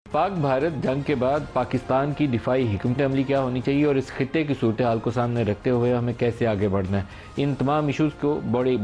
पाक भारत जंग के बाद पाकिस्तान की दिफाई हिकमत अमली क्या होनी चाहिए और इस खित्ते की सूरत हाल को सामने रखते हुए हमें कैसे आगे बढ़ना है, इन तमाम इशूज़ को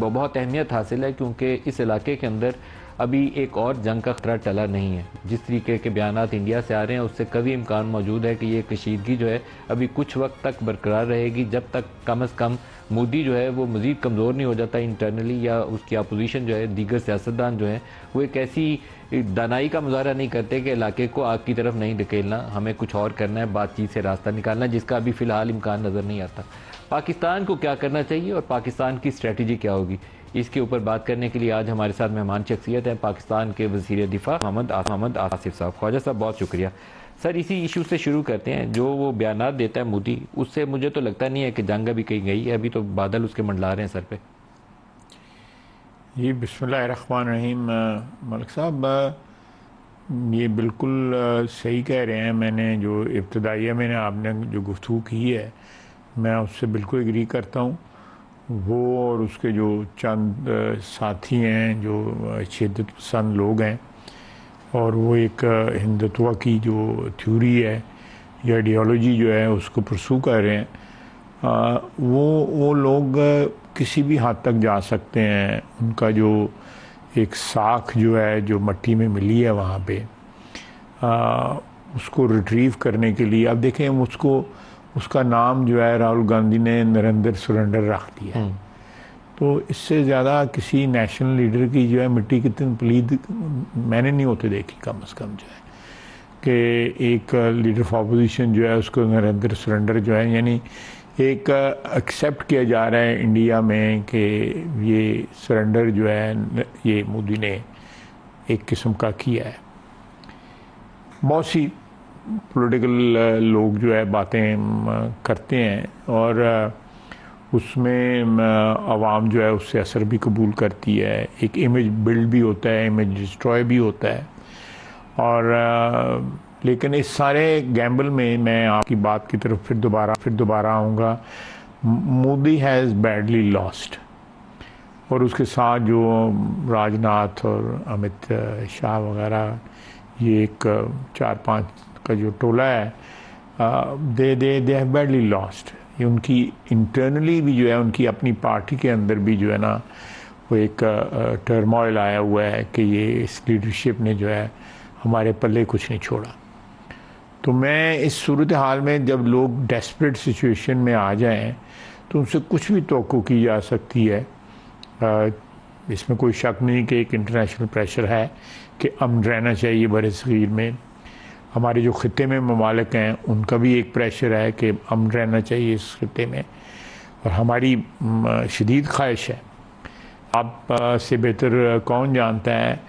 बहुत अहमियत हासिल है क्योंकि इस इलाके के अंदर अभी एक और जंग का खतरा टला नहीं है। जिस तरीके के बयानात इंडिया से आ रहे हैं उससे कभी इम्कान मौजूद है कि ये कशीदगी जो है अभी कुछ वक्त तक बरकरार रहेगी, जब तक कम अज़ कम मोदी जो है वो मज़ीद कमज़ोर नहीं हो जाता इंटरनली, या उसकी अपोजिशन जो है, दीगर सियासतदान जो है वो एक ऐसी दानाई का मुजाहरा नहीं करते कि इलाके को आग की तरफ नहीं धकेलना, हमें कुछ और करना है, बातचीत से रास्ता निकालना, जिसका अभी फ़िलहाल इम्कान नज़र नहीं आता। पाकिस्तान को क्या करना चाहिए और पाकिस्तान की स्ट्रेटजी क्या होगी, इसके ऊपर बात करने के लिए आज हमारे साथ मेहमान शख्सियत हैं पाकिस्तान के वज़ीर दिफा मोहम्मद आसिफ साहब। ख्वाजा साहब बहुत शुक्रिया। सर, इसी इशू से शुरू करते हैं। जो वो बयानात देता है मोदी, उससे मुझे तो लगता नहीं है कि जंग अभी कहीं गई है, अभी तो बादल उसके मंडला रहे हैं सर पे। जी, बिस्मिल्लाहिर्रहमानिर्रहीम। मलिक साहब, ये बिल्कुल सही कह रहे हैं। मैंने जो इब्तदाइया में आपने जो गुफ्तगू की है, मैं उससे बिल्कुल एग्री करता हूँ। वो और उसके जो चंद साथी हैं जो शिद्दत पसंद लोग हैं, और वो एक हिंदुत्व की जो थ्योरी है या आइडियोलॉजी जो है उसको परसू कर रहे हैं, वो लोग किसी भी हद तक जा सकते हैं। उनका जो एक साख जो है जो मट्टी में मिली है वहाँ पे, उसको रिट्रीव करने के लिए, अब देखें उसका नाम जो है राहुल गांधी ने नरेंद्र सरेंडर रख दिया। तो इससे ज़्यादा किसी नेशनल लीडर की जो है मिट्टी कितनी पलीद मैंने नहीं होते देखी, कम से कम जो है कि एक लीडर ऑफ अपोजिशन जो है उसको नरेंद्र सरेंडर जो है, यानी एक एक्सेप्ट किया जा रहा है इंडिया में कि ये सरेंडर जो है ये मोदी ने एक किस्म का किया है। बहुत सी पॉलिटिकल लोग जो है बातें करते हैं और उसमें आवाम जो है उससे असर भी कबूल करती है। एक इमेज बिल्ड भी होता है, इमेज डिस्ट्रॉय भी होता है। और लेकिन इस सारे गैम्बल में मैं आपकी बात की तरफ फिर दोबारा आऊँगा। मोदी हैज़ बैडली लॉस्ट, और उसके साथ जो राजनाथ और अमित शाह वगैरह, ये एक 4-5 का जो टोला है, दे हैव बैडली लॉस्ट। ये उनकी इंटरनली भी जो है, उनकी अपनी पार्टी के अंदर भी जो है ना, वो एक टर्मोइल आया हुआ है कि ये इस लीडरशिप ने जो है हमारे पल्ले कुछ नहीं छोड़ा। तो मैं इस सूरत हाल में जब लोग डेस्परेट सिचुएशन में आ जाएं तो उनसे कुछ भी तवक्को की जा सकती है। इसमें कोई शक नहीं कि एक इंटरनेशनल प्रेशर है कि अमन रहना चाहिए बर सग़ीर में। हमारे जो ख़ित्ते में ममालिक हैं उनका भी एक प्रेशर है कि अमन रहना चाहिए इस ख़ित्ते में, और हमारी शदीद ख्वाहिश है। आप से बेहतर कौन जानता है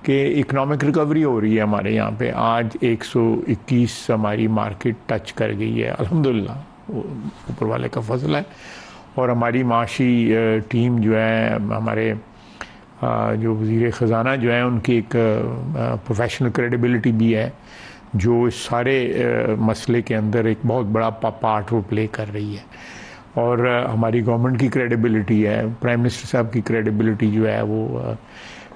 कि इकनॉमिक रिकवरी हो रही है हमारे यहाँ पे। आज 121 हमारी मार्केट टच कर गई है, अल्हम्दुलिल्लाह, ऊपर वाले का फजल है। और हमारी माशी टीम जो है, हमारे जो वज़ीर ख़ज़ाना जो है, उनकी एक प्रोफेशनल क्रेडिबिलिटी भी है जो इस सारे मसले के अंदर एक बहुत बड़ा पार्ट वो प्ले कर रही है। और हमारी गवर्नमेंट की क्रेडिबिलिटी है, प्राइम मिनिस्टर साहब की क्रेडिबिलिटी जो है वो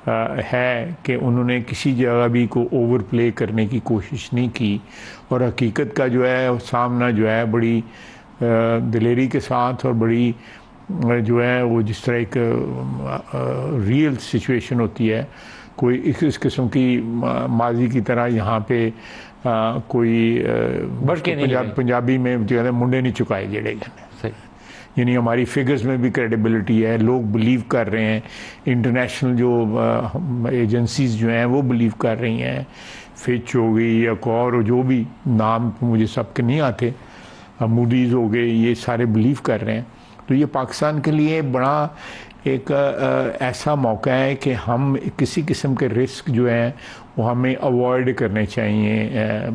है कि उन्होंने किसी जगह भी को ओवर प्ले करने की कोशिश नहीं की, और हकीकत का जो है सामना जो है बड़ी दिलेरी के साथ और बड़ी जो है वो जिस तरह एक रियल सिचुएशन होती है, कोई इस किस्म की माजी की तरह यहाँ पे कोई पंजाबी में जो है मुंडे नहीं चुकाए जेड़े गए। यानी हमारी फिगर्स में भी क्रेडिबिलिटी है, लोग बिलीव कर रहे हैं, इंटरनेशनल जो एजेंसीज जो हैं वो बिलीव कर रही हैं, फिच हो गई या और जो भी नाम मुझे सबके नहीं आते, मूडीज़ हो गए, ये सारे बिलीव कर रहे हैं। तो ये पाकिस्तान के लिए बड़ा एक ऐसा मौका है कि हम किसी किस्म के रिस्क जो हैं वो हमें अवॉइड करने चाहिए।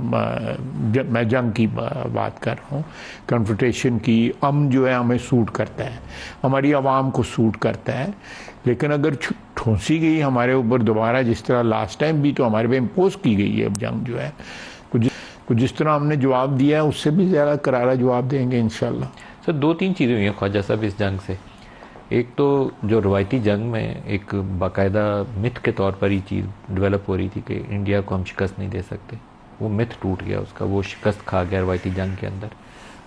मैं जंग की बात कर रहा हूँ, कन्फ्रंटेशन की। अमन जो है हमें सूट करता है, हमारी आवाम को सूट करता है। लेकिन अगर ठोंसी गई हमारे ऊपर दोबारा, जिस तरह लास्ट टाइम भी तो हमारे पे इम्पोज की गई है जंग जो है, कुछ जिस तरह हमने जवाब दिया है उससे भी ज़्यादा करारा जवाब देंगे इंशाल्लाह। सर, 2-3 चीज़ें हुई हैं ख्वाजा साहब इस जंग से। एक तो जो रवायती जंग में एक बाकायदा मिथ के तौर पर ये चीज़ डेवलप हो रही थी कि इंडिया को हम शिकस्त नहीं दे सकते, वो मिथ टूट गया उसका, वो शिकस्त खा गया रवायती जंग के अंदर,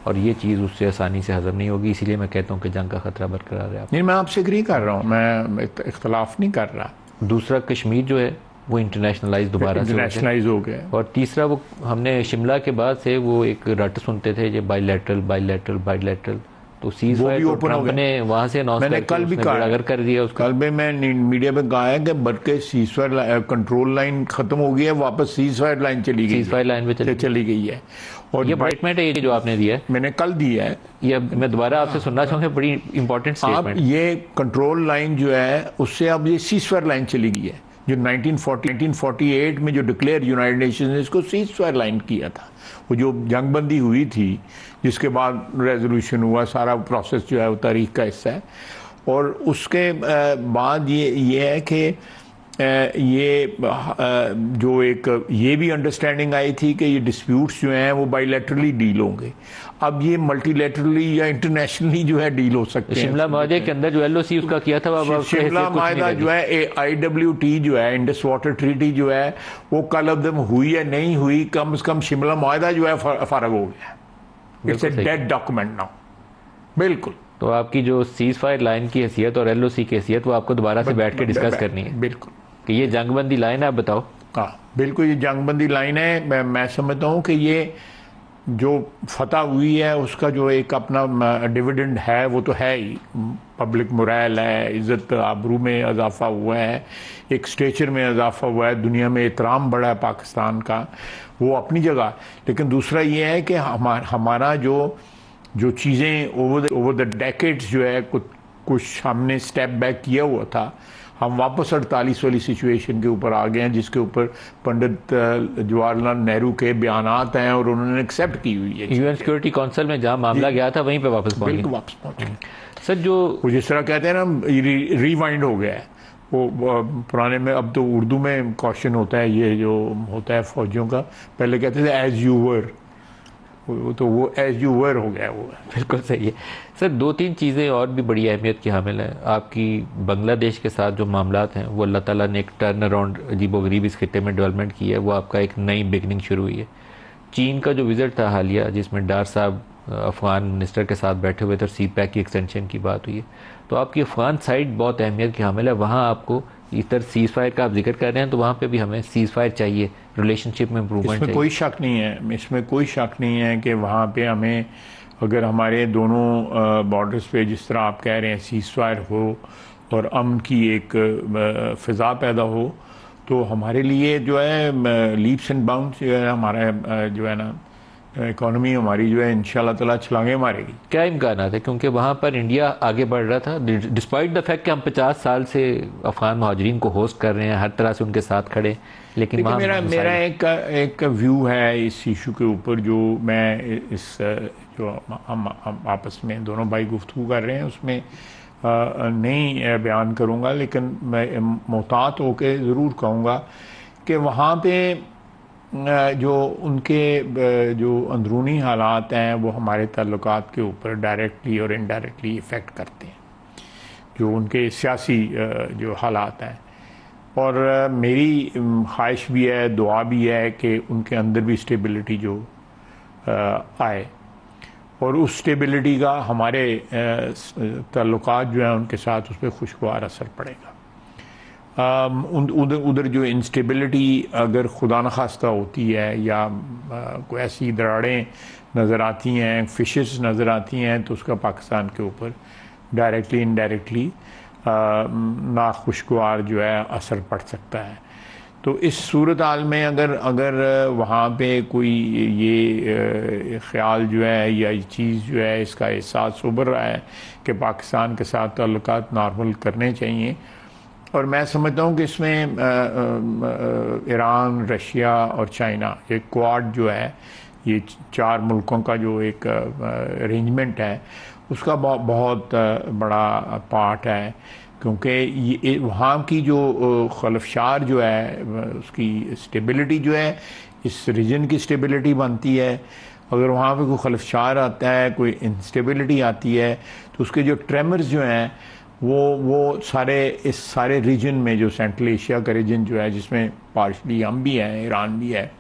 और ये चीज़ उससे आसानी से हजम नहीं होगी। इसीलिए मैं कहता हूँ कि जंग का खतरा बरकरार है। नहीं, मैं आपसे एग्री कर रहा हूँ, मैं इख्तलाफ नहीं कर रहा। दूसरा, कश्मीर जो है वो इंटरनेशनलाइज दोबारा से हो गया। और तीसरा, वो हमने शिमला के बाद से वो एक रट सुनते थे, जो बायलैटरल, तो सीज फायर तो ट्रंप ने वहां से अनाउंस करके कल भी अगर कर दिया उसको। कल भी मैं मीडिया पे कहा है कि बल्कि सीज फायर कंट्रोल लाइन खत्म हो गई है, वापस सीज फायर लाइन चली गई, सीज फायर लाइन पे चली गई है। और ये स्टेटमेंट है, ये जो आपने दिया है, मैंने कल दिया है, ये मैं दोबारा आपसे सुनना चाहूंगा, बड़ी इंपॉर्टेंट स्टेटमेंट। ये कंट्रोल लाइन जो है उससे अब ये सीज फायर लाइन चली गई है, जो 1948 में जो डिक्लेयर यूनाइटेड नेशंस ने इसको सीज फायर लाइन किया था। वो जो जंगबंदी हुई थी, जिसके बाद रेजोल्यूशन हुआ, सारा प्रोसेस जो है वो तारीख का हिस्सा है। और उसके बाद ये है कि ये जो एक ये भी अंडरस्टैंडिंग आई थी कि ये डिस्प्यूट्स जो हैं वो बायलैटरली डील होंगे। अब ये मल्टीलैटरली या इंटरनेशनली जो है डील हो सकते हैं। शिमला माहदे के अंदर जो LOC उसका किया था, शिमला माहदा जो है IWT जो है, इंडस वाटर ट्रीटी जो है, वो कल अदम हुई है नहीं हुई, कम से कम शिमला माहदा जो है फारग हो गया। It's a dead document now. बिल्कुल। तो आपकी जो सीज फायर लाइन की हैसियत और LOC की हैसियत वो आपको दोबारा से बैठ के डिस्कस करनी है। बिल्कुल कि ये जंगबंदी लाइन है, आप बताओ। हाँ बिल्कुल, ये जंगबंदी लाइन है। मैं समझता हूँ कि ये जो फतह हुई है उसका जो एक अपना डिविडेंड है वो तो है ही, पब्लिक मोरल है, इज़्ज़त आबरू में इजाफा हुआ है, एक स्टेचर में इजाफा हुआ है, दुनिया में एहतराम बढ़ा है पाकिस्तान का, वो अपनी जगह। लेकिन दूसरा ये है कि हमारा जो चीज़ें ओवर द डेकेड्स जो है कुछ हमने स्टेप बैक किया हुआ था, हम वापस 48 वाली सिचुएशन के ऊपर आ गए हैं, जिसके ऊपर पंडित जवाहरलाल नेहरू के बयानात हैं और उन्होंने एक्सेप्ट की हुई है। UN सिक्योरिटी काउंसिल में जहाँ मामला गया था वहीं पे वापस पहुंचे। सर जो जिस तरह कहते हैं ना, रिवाइंड हो गया है वो पुराने में। अब तो उर्दू में क्वेश्चन होता है, ये जो होता है फौजियों का, पहले कहते थे एज यू वर, तो वो एज यू वर हो गया वो। बिल्कुल सही है सर। 2-3 चीज़ें और भी बड़ी अहमियत की हामिल है। आपकी बांग्लादेश के साथ जो मामलात हैं वो अल्लाह ताला ने एक टर्न अराउंड अजीबोगरीब इस खिते में डेवलपमेंट की है, वो आपका एक नई बिगनिंग शुरू हुई है। चीन का जो विजिट था हालिया, जिसमें डार साहब अफगान मिनिस्टर के साथ बैठे हुए थे और CPEC की एक्सटेंशन की बात हुई है, तो आपकी अफगान साइड बहुत अहमियत की हामिल है। वहाँ आपको इधर सीज फायर का आप जिक्र कर रहे हैं, तो वहाँ पे भी हमें सीज फायर चाहिए, रिलेशनशिप में इम्प्रूवमेंट चाहिए। इसमें कोई शक नहीं है कि वहाँ पे हमें, अगर हमारे दोनों बॉर्डर्स पे जिस तरह आप कह रहे हैं सीज फायर हो और अमन की एक फ़िज़ा पैदा हो, तो हमारे लिए जो है लीप्स एंड बाउंड्स जो है हमारा जो है ना इकोनॉमी हमारी जो है इंशाल्लाह ताला छलांगे मारेगी। क्या इम्कान है, क्योंकि वहाँ पर इंडिया आगे बढ़ रहा था, डिस्पाइट द फैक्ट कि हम 50 साल से अफगान महाजरीन को होस्ट कर रहे हैं, हर तरह से उनके साथ खड़े, लेकिन मेरा एक व्यू है इस इशू के ऊपर, जो मैं इस जो हम आपस में दोनों भाई गुफ्तगू कर रहे हैं उसमें नहीं बयान करूँगा, लेकिन मैं मोहतात होकर ज़रूर कहूँगा कि वहाँ पे जो उनके जो अंदरूनी हालात हैं वो हमारे ताल्लुकात के ऊपर डायरेक्टली और इनडायरेक्टली इफ़ेक्ट करते हैं, जो उनके सियासी जो हालात हैं। और मेरी ख्वाहिश भी है, दुआ भी है कि उनके अंदर भी स्टेबिलिटी जो आए, और उस स्टेबिलिटी का हमारे ताल्लुकात जो हैं उनके साथ उस पर खुशगवार असर पड़ेगा। उधर जो इंस्टेबिलिटी अगर खुदा न खास्ता होती है या कोई ऐसी दरारें नज़र आती हैं, फिशेस नज़र आती हैं, तो उसका पाकिस्तान के ऊपर डायरेक्टली इनडायरेक्टली नाखुशगवार जो है असर पड़ सकता है। तो इस सूरत हाल में अगर वहाँ पे कोई ये ख्याल जो है या ये चीज़ जो है इसका एहसास उभर रहा है कि पाकिस्तान के साथ ताल्लुकात नॉर्मल करने चाहिए, और मैं समझता हूँ कि इसमें ईरान, रशिया और चाइना, ये क्वाड जो है, ये 4 मुल्कों का जो एक अरेंजमेंट है, उसका बहुत बड़ा पार्ट है, क्योंकि ये वहाँ की जो खलफशार जो है उसकी स्टेबिलिटी जो है इस रीजन की स्टेबिलिटी बनती है। अगर वहाँ पे कोई खलफशार आता है, कोई इंस्टेबिलिटी आती है, तो उसके जो ट्रेमर्स जो हैं वो इस सारे रीजन में, जो सेंट्रल एशिया का रीजन जो है, जिसमें पार्शली हम भी हैं, ईरान भी है,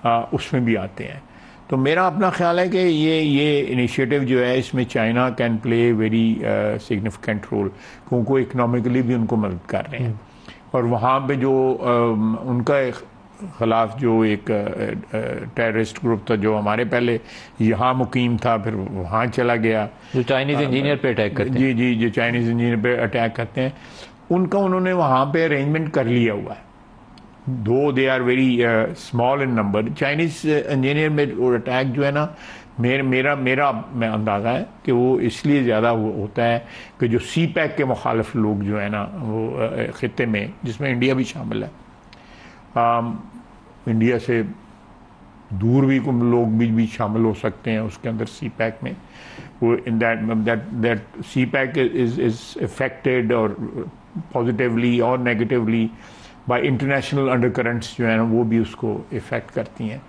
उसमें भी आते हैं। तो मेरा अपना ख्याल है कि ये इनिशिएटिव जो है इसमें China can play very significant role, क्योंकि इकनॉमिकली भी उनको मदद कर रहे हैं। और वहाँ पे जो उनका ख़िलाफ़ जो एक टेररिस्ट ग्रुप था जो हमारे पहले यहाँ मुकीम था फिर वहाँ चला गया, जो चाइनीज़ इंजीनियर पे अटैक करते हैं, जी जो चाइनीज़ इंजीनियर पे अटैक करते हैं, उनका उन्होंने वहाँ पे अरेंजमेंट कर लिया हुआ है। Though they are very small in number. Chinese engineer में अटैक जो है ना, मेरा अंदाज़ा है कि वो इसलिए ज़्यादा होता है कि जो सी पैक के मुखालिफ लोग जो है ना वो ख़ित्ते में, जिसमें इंडिया भी शामिल है, इंडिया से दूर भी लोग भी शामिल हो सकते हैं उसके अंदर सी पैक में। वो in that CPEC is affected और पॉजिटिवली और नेगेटिवली बाय इंटरनेशनल अंडरकरेंट्स जो है ना वो भी उसको इफ़ेक्ट करती हैं।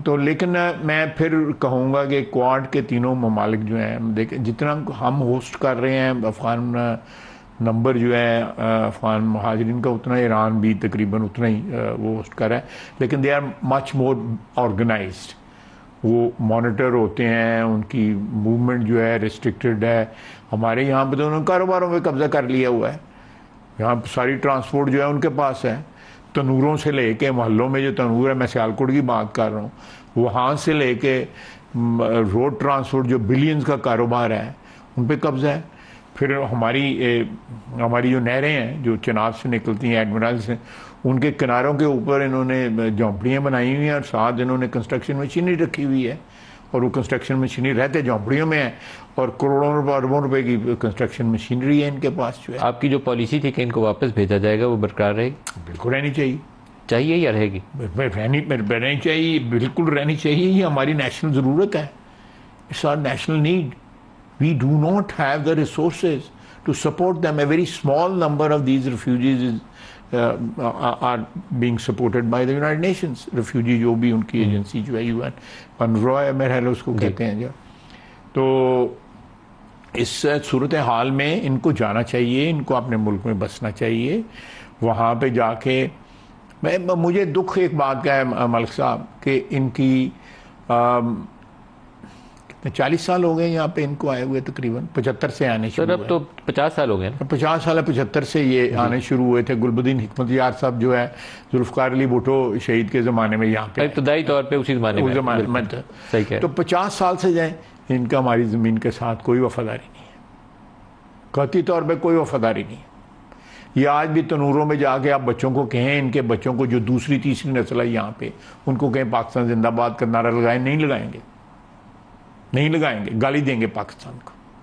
तो लेकिन मैं फिर कहूँगा कि क्वाड के तीनों ममालिक जो हैं, देखें जितना हम होस्ट कर रहे हैं अफ़गान नंबर जो है अफ़गान महाजरीन का, उतना ईरान भी तकरीबन उतना ही वो होस्ट कर रहा है, लेकिन they are much more organized. वो मॉनिटर होते हैं, उनकी मूवमेंट जो है रिस्ट्रिक्टेड है। हमारे यहाँ पे तो उन्होंने कारोबारों पे कब्जा कर लिया हुआ है, यहाँ सारी ट्रांसपोर्ट जो है उनके पास है। तनूरों से लेके मोहल्लों में जो तनूर है, मैं सियालकोट की बात कर रहा हूँ, वहाँ से लेके रोड ट्रांसपोर्ट जो बिलियंस का कारोबार है उन पे कब्जा है। फिर हमारी जो नहरें हैं जो चनाब से निकलती हैं, एडमिरल से, उनके किनारों के ऊपर इन्होंने झोंपड़ियाँ बनाई हुई हैं और साथ इन्होंने कंस्ट्रक्शन मशीनरी रखी हुई है, और वो कंस्ट्रक्शन मशीनरी रहते झोंपड़ियों में है, और करोड़ों अरबों रुपए की कंस्ट्रक्शन मशीनरी है इनके पास जो है। आपकी जो पॉलिसी थी कि इनको वापस भेजा जाएगा वो बरकरार रहेगी? बिल्कुल रहनी चाहिए या रहेगी? रहनी चाहिए, बिल्कुल रहनी चाहिए। ये हमारी नेशनल ज़रूरत है, it's our national need. We do not have the resources to support them. A very small number of these refugees are being supported by the United Nations. Refugee जो भी उनकी एजेंसी जो है UN, UNRWA मेरे ख्याल उसको कहते हैं जो। तो इस सूरत हाल में इनको जाना चाहिए, इनको अपने मुल्क में बसना चाहिए। वहाँ पे जाके मुझे दुख एक बात का है मलिक साहब कि इनकी 40 साल हो गए यहाँ पे इनको आए हुए, तकरीबन 75 से आने शुरू हुए। अब तो 50 साल हो गए ना? 50 साल 75 से ये आने शुरू हुए थे। गुलबदीन हिकमत यार साहब जो है जुल्फ़िकार अली भुट्टो शहीद के ज़माने में यहाँ पे इब्तदाई तौर पे उसी ज़माने में सही कह। तो 50 साल से जाए इनका हमारी ज़मीन के साथ कोई वफादारी नहीं है, कतई तौर पर कोई वफादारी नहीं है। ये आज भी तनूरों में जाके आप बच्चों को कहें, इनके बच्चों को जो दूसरी तीसरी नस्ल है यहाँ पे, उनको कहें पाकिस्तान जिंदाबाद का नारा लगाएं, नहीं लगाएंगे, गाली देंगे पाकिस्तान को।